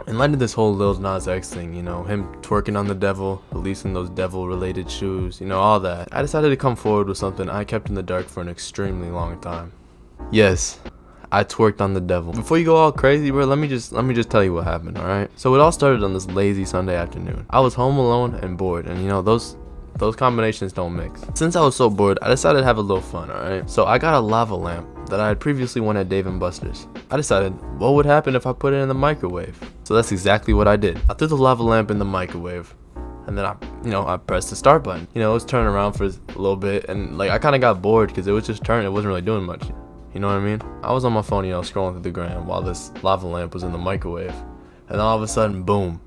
In light of this whole Lil Nas X thing, you know, him twerking on the devil, releasing those devil-related shoes, you know, all that, I decided to come forward with something I kept in the dark for an extremely long time. Yes, I twerked on the devil. Before you go all crazy, bro, let me just tell you what happened, alright? So it all started on this lazy Sunday afternoon. I was home alone and bored, and you know, those combinations don't mix. Since I was so bored, I decided to have a little fun, alright? So I got a lava lamp that I had previously won at Dave & Buster's. I decided, what would happen if I put it in the microwave? So that's exactly what I did. I threw the lava lamp in the microwave, and then I pressed the start button. You know, it was turning around for a little bit, and like I kind of got bored because it was just turning. It wasn't really doing much. You know what I mean? I was on my phone, you know, scrolling through the gram while this lava lamp was in the microwave, and all of a sudden, boom,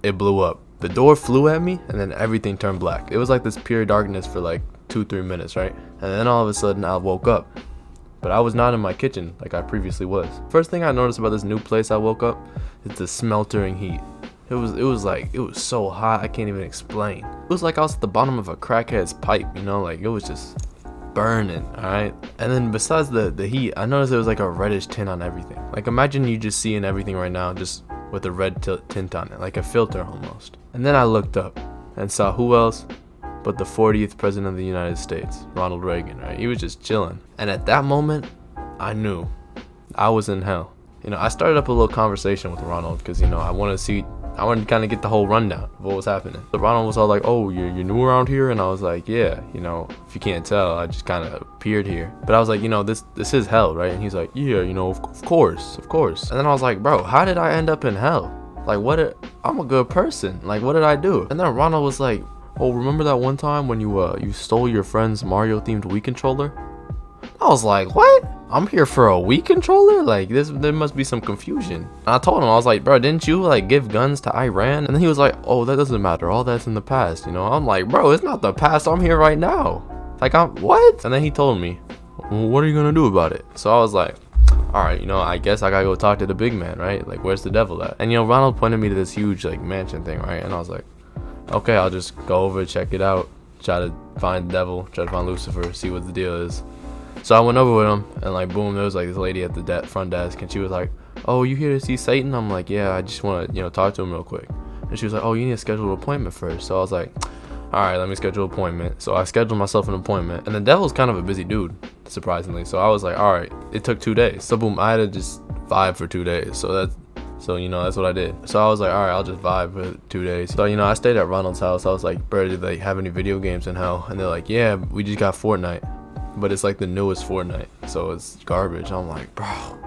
it blew up. The door flew at me, and then everything turned black. It was like this pure darkness for like 2-3 minutes, right? And then all of a sudden, I woke up. But I was not in my kitchen like I previously was. First thing I noticed about this new place I woke up is the smeltering heat. It was so hot I can't even explain. It was like I was at the bottom of a crackhead's pipe, you know, like it was just burning, alright? And then besides the heat, I noticed there was like a reddish tint on everything. Like imagine you just seeing everything right now just with a red tint on it, like a filter almost. And then I looked up and saw who else but the 40th president of the United States, Ronald Reagan, right? He was just chilling. And at that moment, I knew I was in hell. You know, I started up a little conversation with Ronald because, you know, I wanted to kind of get the whole rundown of what was happening. So Ronald was all like, oh, you're new around here? And I was like, yeah, you know, if you can't tell, I just kind of appeared here. But I was like, you know, this is hell, right? And he's like, yeah, you know, of course. And then I was like, bro, how did I end up in hell? Like, I'm a good person. Like, what did I do? And then Ronald was like, oh, remember that one time when you stole your friend's Mario themed Wii controller? I was like, what? I'm here for a Wii controller? Like there must be some confusion. And I told him, I was like, bro, didn't you like give guns to Iran? And then he was like, oh, that doesn't matter. All that's in the past, you know? I'm like, bro, it's not the past. I'm here right now. Like what? And then he told me, well, what are you gonna do about it? So I was like, all right, you know, I guess I gotta go talk to the big man, right? Like, where's the devil at? And you know, Ronald pointed me to this huge like mansion thing, right? And I was like, okay, I'll just go over, check it out, try to find the devil, try to find Lucifer, see what the deal is. So I went over with him, and like boom, there was like this lady at the front desk, and she was like, oh, you here to see Satan? I'm like, yeah, I just want to, you know, talk to him real quick. And she was like, oh, you need to schedule an appointment first. So I was like, all right, let me schedule an appointment. So I scheduled myself an appointment, and the devil's kind of a busy dude, surprisingly. So I was like, all right, it took 2 days. So boom, I had to just vibe for 2 days. So, you know, that's what I did. So I was like, all right, I'll just vibe for 2 days. So, you know, I stayed at Ronald's house. I was like, bro, did they have any video games in hell? And they're like, yeah, we just got Fortnite. But it's like the newest Fortnite. So it's garbage. I'm like, bro.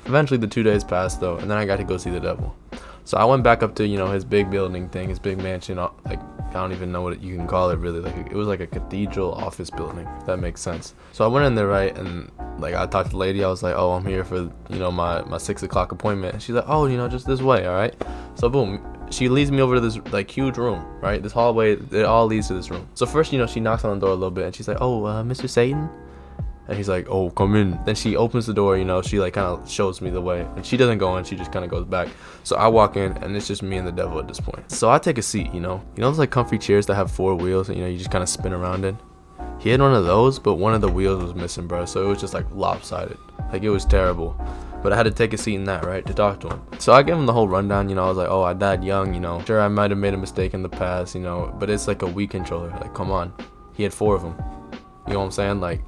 Eventually the 2 days passed, though. And then I got to go see the devil. So I went back up to, you know, his big building thing, his big mansion. Like, I don't even know what you can call it, really. Like, it was like a cathedral office building, if that makes sense. So I went in there, right, and like I talked to the lady. I was like, oh, I'm here for, you know, my 6 o'clock appointment. And she's like, oh, you know, just this way, all right? So boom, she leads me over to this like huge room, right? This hallway, it all leads to this room. So first, you know, she knocks on the door a little bit, and she's like, oh, Mr. Satan? And he's like, oh, come in. Then she opens the door, you know, she like kind of shows me the way. And she doesn't go in, she just kind of goes back. So I walk in, and it's just me and the devil at this point. So I take a seat, you know those like comfy chairs that have 4 wheels, and you know, you just kind of spin around in. He had one of those, but one of the wheels was missing, bro. So it was just like lopsided. Like it was terrible. But I had to take a seat in that, right, to talk to him. So I gave him the whole rundown, you know. I was like, oh, I died young, you know. Sure, I might have made a mistake in the past, you know. But it's like a Wii controller. Like, come on. He had 4 of them. You know what I'm saying? Like,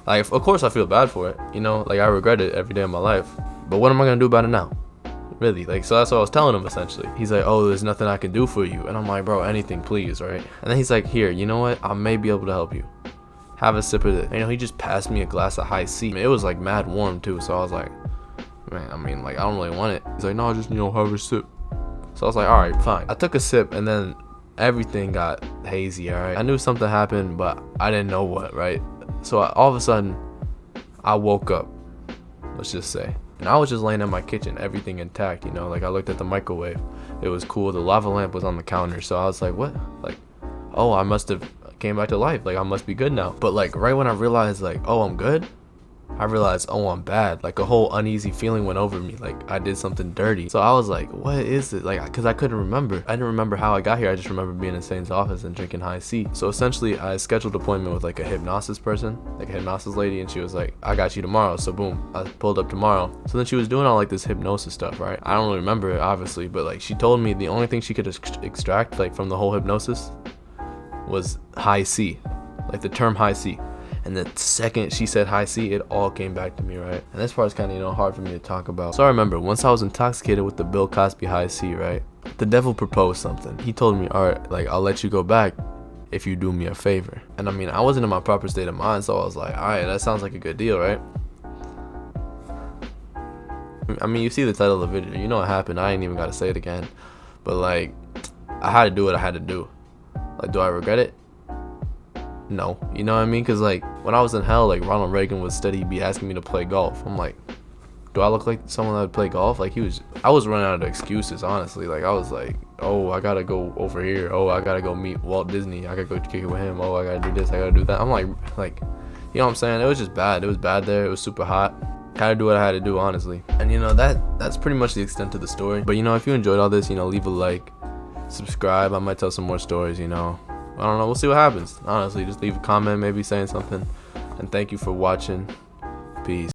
of course I feel bad for it, you know. Like, I regret it every day of my life. But what am I going to do about it now? Really, like, so that's what I was telling him, essentially. He's like, oh, there's nothing I can do for you. And I'm like, bro, anything, please, right? And then he's like, here, you know what? I may be able to help you. Have a sip of it. You know, he just passed me a glass of high C. It was like mad warm too, so I was like, man, I mean, like, I don't really want it. He's like, no, just, you know, have a sip. So I was like, all right, fine. I took a sip, and then everything got hazy, all right? I knew something happened, but I didn't know what, right? So all of a sudden, I woke up, let's just say. And I was just laying in my kitchen, everything intact, you know? Like, I looked at the microwave. It was cool. The lava lamp was on the counter, so I was like, what? Like, oh, I must have came back to life. Like, I must be good now. But like right when I realized like, oh, I'm good, I realized, oh, I'm bad. Like a whole uneasy feeling went over me, like I did something dirty. So I was like, what is it? Like, cause I couldn't remember. I didn't remember how I got here. I just remember being in Saint's office and drinking high C. So essentially I scheduled an appointment with like a hypnosis person, like a hypnosis lady, and she was like, I got you tomorrow. So boom, I pulled up tomorrow. So then she was doing all like this hypnosis stuff, right? I don't really remember it obviously, but like she told me the only thing she could extract like from the whole hypnosis was high C, like the term high C. And the second she said high C, it all came back to me, right? And this part is kind of, hard for me to talk about. So I remember once I was intoxicated with the Bill Cosby high C, right? The devil proposed something. He told me, all right, like I'll let you go back if you do me a favor. And I mean, I wasn't in my proper state of mind, so I was like, all right, that sounds like a good deal, right? I mean, you see the title of the video, you know what happened. I ain't even gotta say it again. But like, I had to do what I had to do. Like, do I regret it? No, you know what I mean? Because like when I was in hell, like Ronald Reagan would steady be asking me to play golf. I'm like, do I look like someone that would play golf? Like I was running out of excuses, honestly. Like I was like, oh, I gotta go over here. Oh, I gotta go meet Walt Disney. I gotta go kick it with him. Oh, I gotta do this. I gotta do that. I'm like, you know what I'm saying? It was just bad. It was bad there. It was super hot. Had to do what I had to do, honestly. And that's pretty much the extent of the story. But if you enjoyed all this, leave a like, subscribe. I might tell some more stories, I don't know, we'll see what happens. Honestly, just leave a comment, maybe saying something. And thank you for watching. Peace.